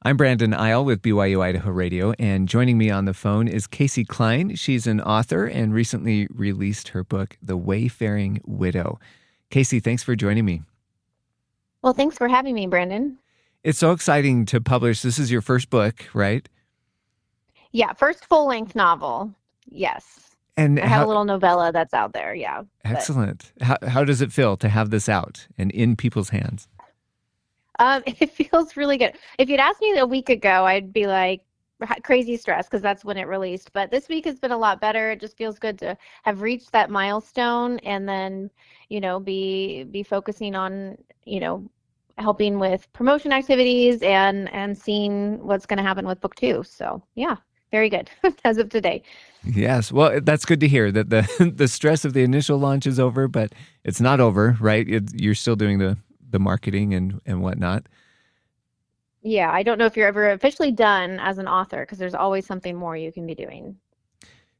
I'm Brandon Isle with BYU-Idaho Radio, and joining me on the phone is Cline. She's an author and recently released her book, The Wayfairing Widow. Casey, thanks for joining me. Well, thanks for having me, Brandon. It's so exciting to publish. This is your first book, right? Yeah, first full-length novel. Yes. And I have a little novella that's out there, yeah. Excellent. How does it feel to have this out and in people's hands? It feels really good. If you'd asked me a week ago, I'd be like crazy stressed because that's when it released. But this week has been a lot better. It just feels good to have reached that milestone and then, be focusing on, helping with promotion activities and seeing what's going to happen with book 2. So, yeah, very good as of today. Yes. Well, that's good to hear that the stress of the initial launch is over, but it's not over, right? You're still doing the marketing and whatnot. Yeah, I don't know if you're ever officially done as an author because there's always something more you can be doing.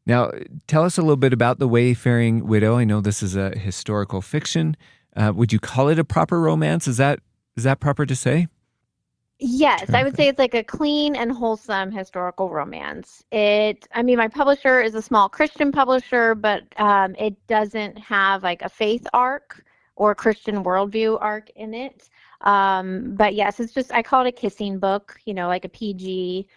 Now, tell us a little bit about The Wayfaring Widow. I know this is a historical fiction. Would you call it a proper romance? Is that proper to say? Yes, I would say it's like a clean and wholesome historical romance. My publisher is a small Christian publisher, but it doesn't have like a faith arc or Christian worldview arc in it. But yes, it's just, I call it a kissing book, like a PG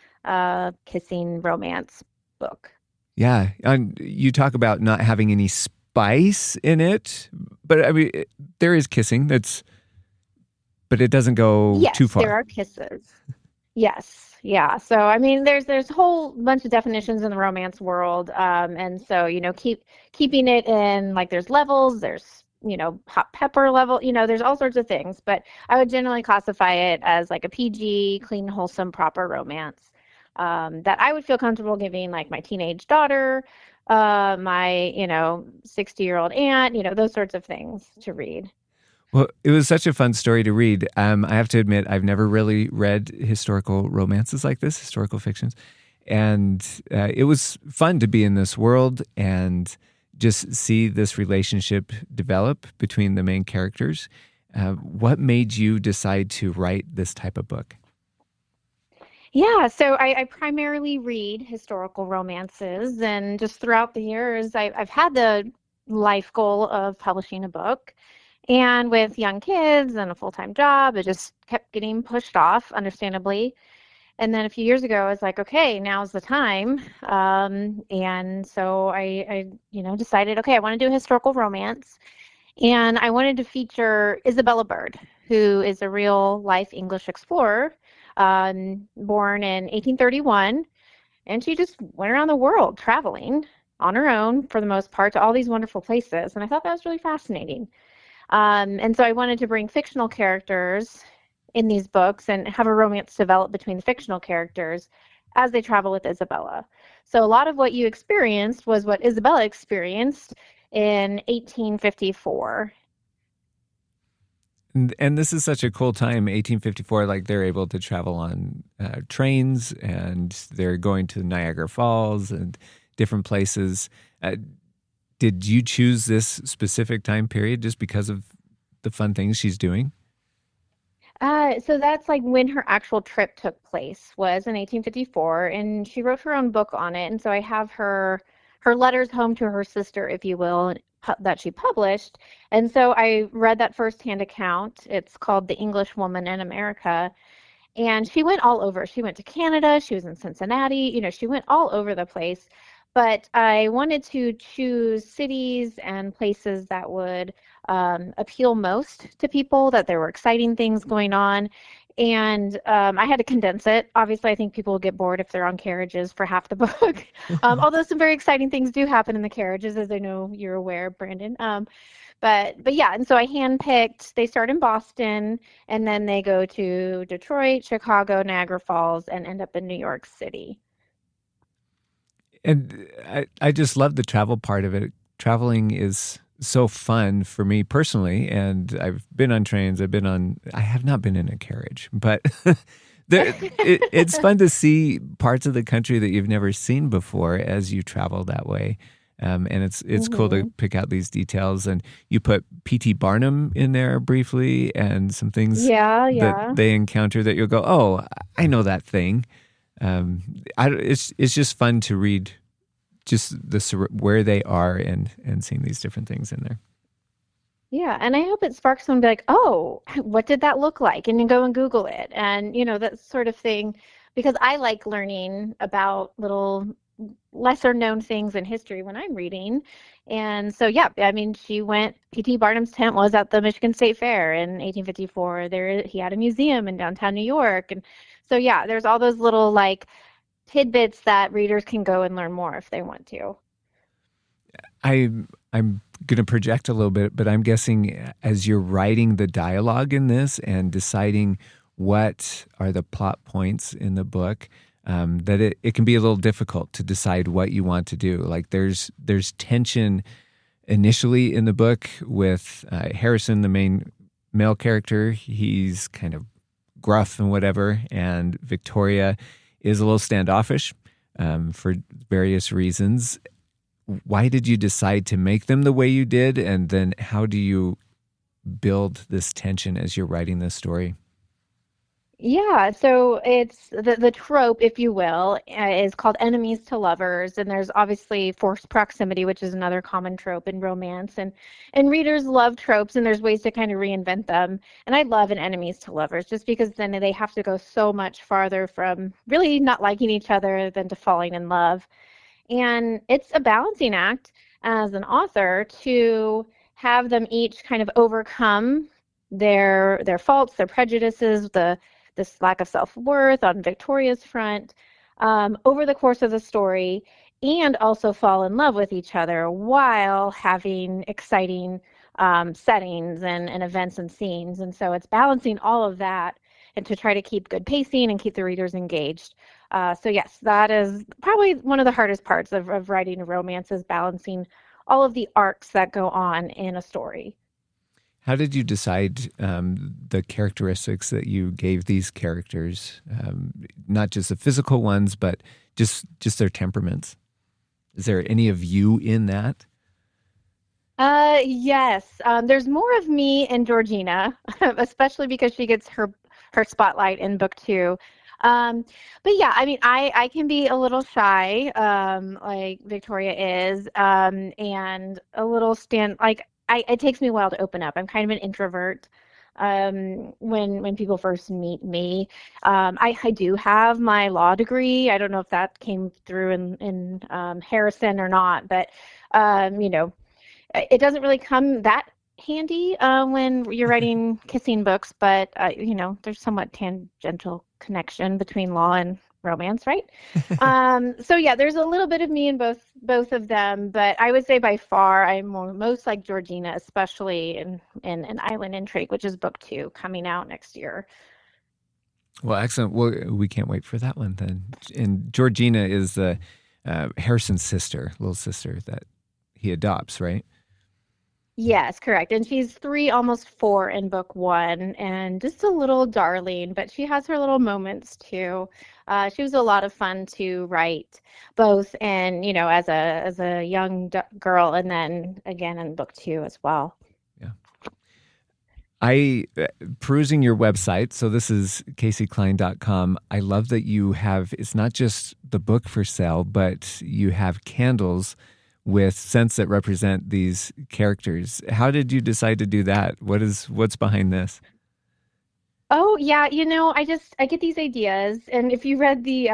kissing romance book. Yeah. And you talk about not having any spice in it, but I mean, there is kissing. But it doesn't go too far. Yes, there are kisses. Yes. Yeah. So, I mean, there's a whole bunch of definitions in the romance world. And so, keeping it in, like, there's levels, there's, hot pepper level, there's all sorts of things. But I would generally classify it as like a PG, clean, wholesome, proper romance that I would feel comfortable giving, like, my teenage daughter, my, 60-year-old aunt, those sorts of things to read. Well, it was such a fun story to read. I have to admit, I've never really read historical romances like this, historical fictions. And it was fun to be in this world and just see this relationship develop between the main characters. What made you decide to write this type of book? Yeah, so I primarily read historical romances. And just throughout the years, I've had the life goal of publishing a book. And with young kids and a full-time job, it just kept getting pushed off, understandably. And then a few years ago, I was like, okay, now's the time. And so I decided, okay, I want to do a historical romance. And I wanted to feature Isabella Bird, who is a real-life English explorer, born in 1831. And she just went around the world traveling on her own, for the most part, to all these wonderful places. And I thought that was really fascinating. And so I wanted to bring fictional characters in these books and have a romance develop between the fictional characters as they travel with Isabella. So a lot of what you experienced was what Isabella experienced in 1854. And this is such a cool time, 1854, like they're able to travel on trains and they're going to Niagara Falls and different places. Did you choose this specific time period just because of the fun things she's doing? So that's like when her actual trip took place was in 1854, and she wrote her own book on it. And so I have her letters home to her sister, if you will, that she published. And so I read that firsthand account. It's called The English Woman in America. And she went all over. She went to Canada. She was in Cincinnati. She went all over the place. But I wanted to choose cities and places that would appeal most to people, that there were exciting things going on. And I had to condense it. Obviously, I think people will get bored if they're on carriages for half the book. Although some very exciting things do happen in the carriages, as I know you're aware, Brandon. But yeah, and so I handpicked, they start in Boston, and then they go to Detroit, Chicago, Niagara Falls, and end up in New York City. And I just love the travel part of it. Traveling is so fun for me personally, and I've been on trains. I have not been in a carriage, but it's fun to see parts of the country that you've never seen before as you travel that way. And it's cool to Hmm. pick out these details. And you put P.T. Barnum in there briefly, and some things Yeah, that yeah. they encounter that you'll go, oh, I know that thing. It's just fun to read just where they are and seeing these different things in there. Yeah, and I hope it sparks someone to be like, oh, what did that look like? And you go and Google it. And, that sort of thing, because I like learning about little lesser known things in history when I'm reading. And so, yeah, I mean, P.T. Barnum's tent was at the Michigan State Fair in 1854. He had a museum in downtown New York. And so, yeah, there's all those little like tidbits that readers can go and learn more if they want to. I'm going to project a little bit, but I'm guessing as you're writing the dialogue in this and deciding what are the plot points in the book, that it can be a little difficult to decide what you want to do. Like there's tension initially in the book with Harrison, the main male character. He's kind of gruff and whatever, and Victoria is a little standoffish for various reasons. Why did you decide to make them the way you did? And then how do you build this tension as you're writing this story? Yeah, so it's the trope, if you will, is called enemies to lovers, and there's obviously forced proximity, which is another common trope in romance, and readers love tropes, and there's ways to kind of reinvent them. And I love an enemies to lovers, just because then they have to go so much farther from really not liking each other than to falling in love. And it's a balancing act as an author to have them each kind of overcome their faults, their prejudices, this lack of self-worth on Victoria's front over the course of the story, and also fall in love with each other while having exciting settings and events and scenes. And so it's balancing all of that and to try to keep good pacing and keep the readers engaged. So yes, that is probably one of the hardest parts of writing a romance, is balancing all of the arcs that go on in a story. How did you decide the characteristics that you gave these characters? Not just the physical ones, but just their temperaments. Is there any of you in that? Yes. There's more of me and Georgina, especially because she gets her spotlight in book two. Um, but yeah, I mean, I can be a little shy, like Victoria is, and a little it takes me a while to open up. I'm kind of an introvert. When people first meet me, I do have my law degree. I don't know if that came through in Harrison or not, but you know, it doesn't really come that handy when you're writing kissing books, but there's somewhat tangential connection between law and romance, right? So yeah, there's a little bit of me in both of them, but I would say by far I'm most like Georgina, especially in An Island Intrigue, which is book two coming out next year. Well, excellent. Well, we can't wait for that one then. And Georgina is the Harrison's sister, little sister that he adopts, right? Yes, correct. And she's three, almost four in book one, and just a little darling, but she has her little moments too. She was a lot of fun to write, both in, as a young girl, and then again in book two as well. Yeah. I perusing your website, so this is CaseyCline.com. I love that you have, it's not just the book for sale, but you have candles with scents that represent these characters. How did you decide to do that? What's behind this? Oh yeah, I get these ideas, and if you read the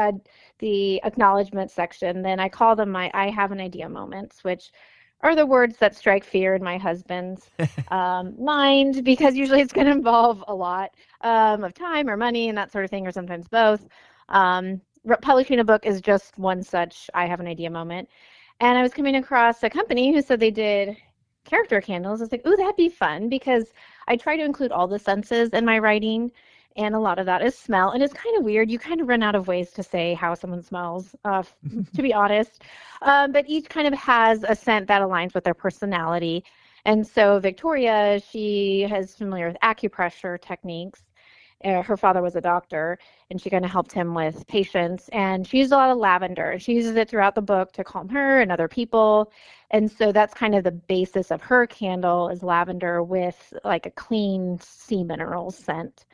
acknowledgement section, then I call them my I have an idea moments, which are the words that strike fear in my husband's mind, because usually it's going to involve a lot of time or money and that sort of thing, or sometimes both. Publishing a book is just one such I have an idea moment. And I was coming across a company who said they did character candles. I was like, ooh, that'd be fun, because I try to include all the senses in my writing, and a lot of that is smell. And it's kind of weird. You kind of run out of ways to say how someone smells, to be honest. But each kind of has a scent that aligns with their personality. And so Victoria, she is familiar with acupressure techniques. Her father was a doctor, and she kind of helped him with patients. And she used a lot of lavender. She uses it throughout the book to calm her and other people. And so that's kind of the basis of her candle is lavender with like a clean sea minerals scent.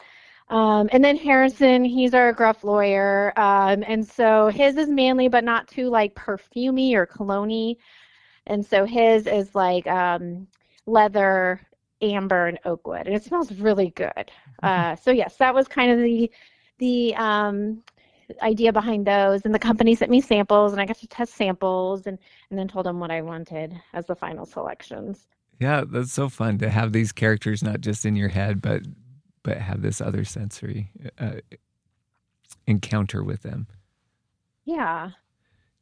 And then Harrison, he's our gruff lawyer. And so his is manly, but not too like perfumey or cologne-y. And so his is like leather, amber, and oak wood, and it smells really good. So yes, that was kind of the idea behind those. And the company sent me samples, and I got to test samples, and then told them what I wanted as the final selections. Yeah, that's so fun to have these characters not just in your head, but have this other sensory encounter with them. Yeah.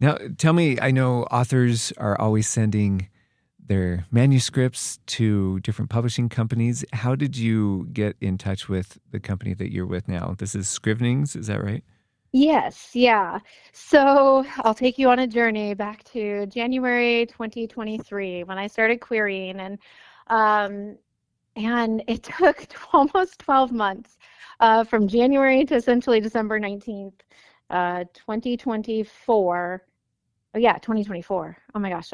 Now, tell me, I know authors are always sending their manuscripts to different publishing companies. How did you get in touch with the company that you're with now? This is Scrivenings, is that right? Yes, yeah. So I'll take you on a journey back to January 2023 when I started querying, um, and it took almost 12 months from January to essentially December 19th, 2024. Oh yeah, 2024. Oh my gosh,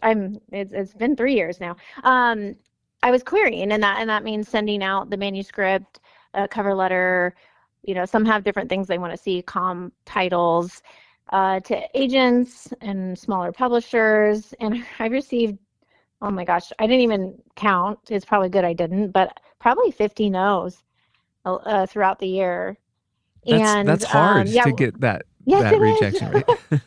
it's been 3 years now. I was querying, and that means sending out the manuscript, cover letter. Some have different things they want to see, titles, to agents and smaller publishers. And I received, oh my gosh, I didn't even count. It's probably good I didn't, but probably 50 no's throughout the year. That's And hard yeah, to get yes, that it is. rejection, right?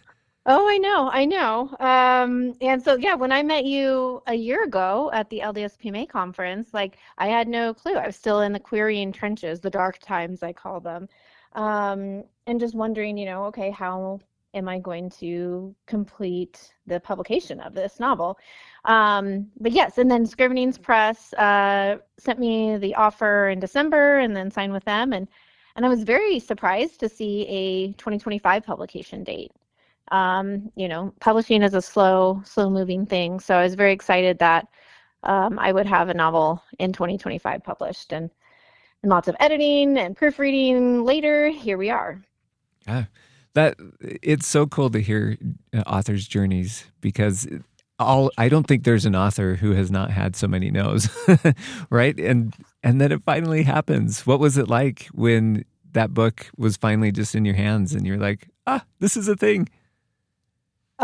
Oh, I know. And so, yeah, when I met you a year ago at the LDSPMA conference, like I had no clue. I was still in the querying trenches, the dark times, I call them. And just wondering, okay, how am I going to complete the publication of this novel? But yes, and then Scrivenings Press sent me the offer in December and then signed with them. And I was very surprised to see a 2025 publication date. Publishing is a slow moving thing. So I was very excited that I would have a novel in 2025 published, and lots of editing and proofreading later. Here we are. Yeah, that it's so cool to hear authors' journeys because I don't think there's an author who has not had so many no's, right? And then it finally happens. What was it like when that book was finally just in your hands and you're like, this is a thing?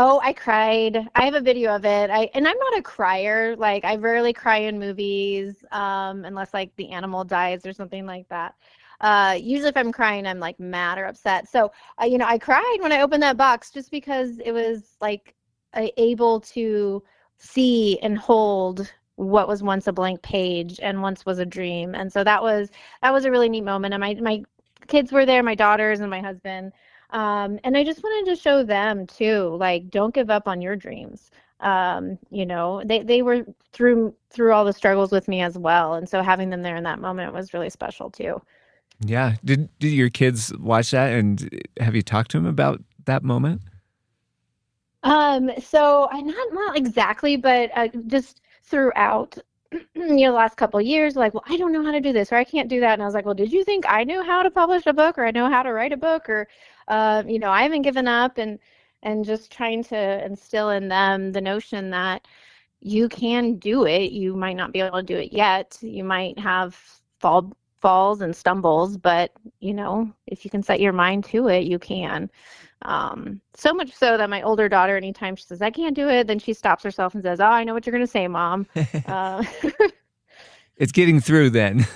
Oh, I cried. I have a video of it. And I'm not a crier. Like I rarely cry in movies, unless like the animal dies or something like that. Usually if I'm crying, I'm like mad or upset. So, I cried when I opened that box just because it was like able to see and hold what was once a blank page and once was a dream. And so that was a really neat moment. And my kids were there, my daughters and my husband. And I just wanted to show them too, like, don't give up on your dreams. They were through all the struggles with me as well. And so having them there in that moment was really special too. Yeah. Did your kids watch that and have you talked to them about that moment? So I not exactly, but just throughout, the last couple of years, like, well, I don't know how to do this or I can't do that. And I was like, well, did you think I knew how to publish a book or I know how to write a book or, I haven't given up and just trying to instill in them the notion that you can do it. You might not be able to do it yet. You might have falls and stumbles, but if you can set your mind to it, you can. So much so that my older daughter, anytime she says, I can't do it, then she stops herself and says, oh, I know what you're going to say, Mom. Uh, It's getting through then.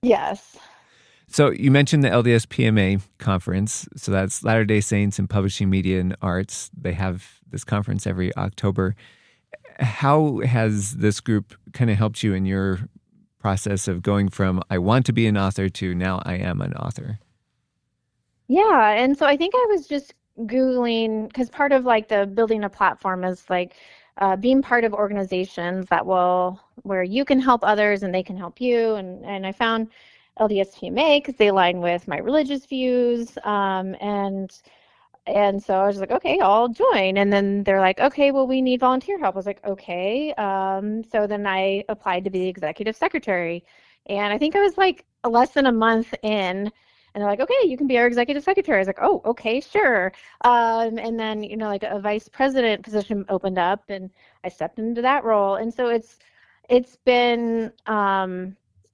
yes. So you mentioned the LDS PMA conference. So that's Latter-day Saints in Publishing, Media, and Arts. They have this conference every October. How has this group kind of helped you in your process of going from I want to be an author to now I am an author? Yeah. And so I think I was just Googling, because part of like the building a platform is like being part of organizations where you can help others and they can help you. And I found LDS-PMA because they align with my religious views. And so I was like, okay, I'll join. And then they're like, okay, well, we need volunteer help. I was like, okay. So then I applied to be executive secretary. And I think I was like less than a month in, and they're like, okay, you can be our executive secretary. I was like, oh, okay, sure. And then, like a vice president position opened up, and I stepped into that role. And so it's been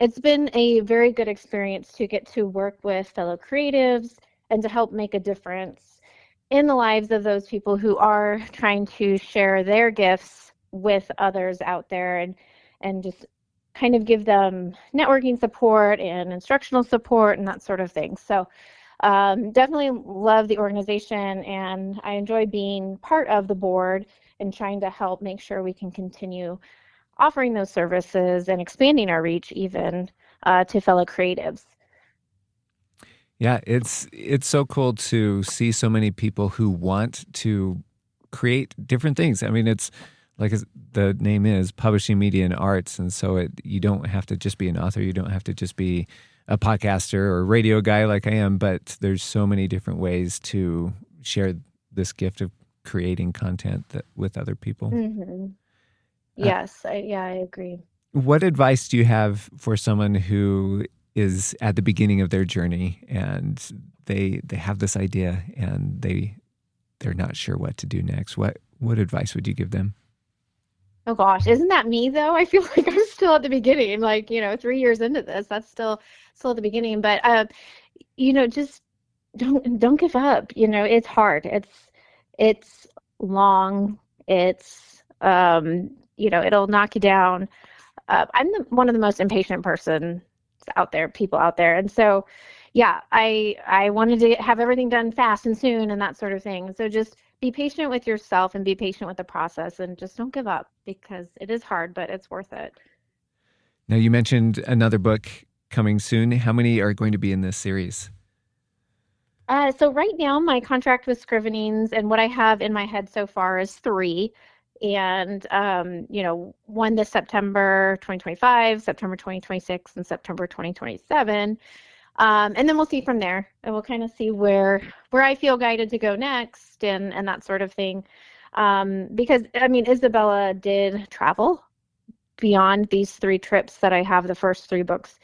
it's been a very good experience to get to work with fellow creatives and to help make a difference in the lives of those people who are trying to share their gifts with others out there, and just kind of give them networking support and instructional support and that sort of thing. So definitely love the organization, and I enjoy being part of the board and trying to help make sure we can continue offering those services and expanding our reach even to fellow creatives. Yeah, it's so cool to see so many people who want to create different things. I mean, it's like the name is publishing media and arts, and so you don't have to just be an author, you don't have to just be a podcaster or radio guy like I am, but there's so many different ways to share this gift of creating content with other people. Mm-hmm. Uh, Yes, I agree. what advice do you have for someone who is at the beginning of their journey and they have this idea and they're not sure what to do next? What advice would you give them? Oh gosh, isn't that me though? I feel like I'm still at the beginning, like, 3 years into this. That's still at the beginning. But just don't give up. It's hard. It's long. It's it'll knock you down. I'm one of the most impatient people out there, and so yeah, I wanted to have everything done fast and soon and that sort of thing. So just be patient with yourself and be patient with the process, and just don't give up because it is hard, but it's worth it. Now, you mentioned another book coming soon. How many are going to be in this series? So right now, my contract with Scrivenings and what I have in my head so far is three. And, one this September 2025, September 2026, and September 2027. And then we'll see from there. And we'll kind of see where I feel guided to go next and that sort of thing. Because, I mean, Isabella did travel beyond these three trips that I have the first three books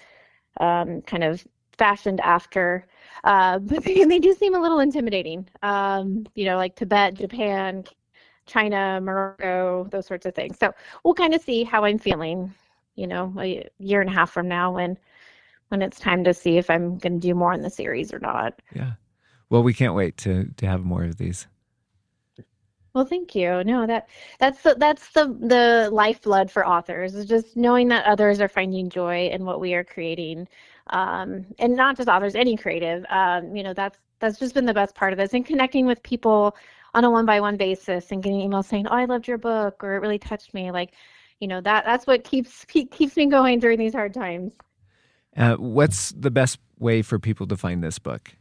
kind of fashioned after. But they do seem a little intimidating, like Tibet, Japan, China, Morocco, those sorts of things. So we'll kind of see how I'm feeling, a year and a half from now when it's time to see if I'm going to do more in the series or not. Yeah. Well, we can't wait to have more of these. Well, thank you. No, that's the lifeblood for authors, is just knowing that others are finding joy in what we are creating, and not just authors, any creative. That's just been the best part of this, and connecting with people on a one-by-one basis, and getting emails saying, "Oh, I loved your book," or "It really touched me." Like, that's what keeps me going during these hard times. What's the best way for people to find this book?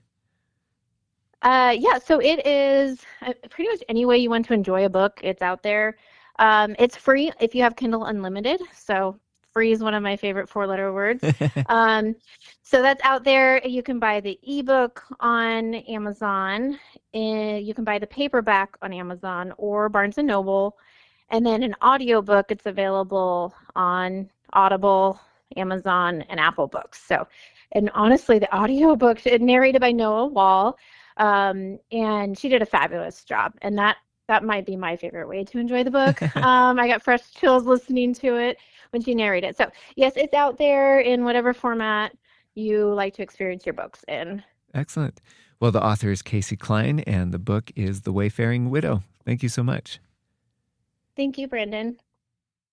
Yeah, so it is pretty much any way you want to enjoy a book, it's out there. It's free if you have Kindle Unlimited. So free is one of my favorite four-letter words. Um, so that's out there. You can buy the ebook on Amazon, and you can buy the paperback on Amazon or Barnes and Noble. And then an audiobook, it's available on Audible, Amazon, and Apple Books. So, and honestly, the audiobook, narrated by Noah Wall. And she did a fabulous job, and that might be my favorite way to enjoy the book. I got fresh chills listening to it when she narrated. So yes, it's out there in whatever format you like to experience your books in. Excellent. Well, the author is Casey Cline, and the book is The Wayfairing Widow. Thank you so much. Thank you, Brandon.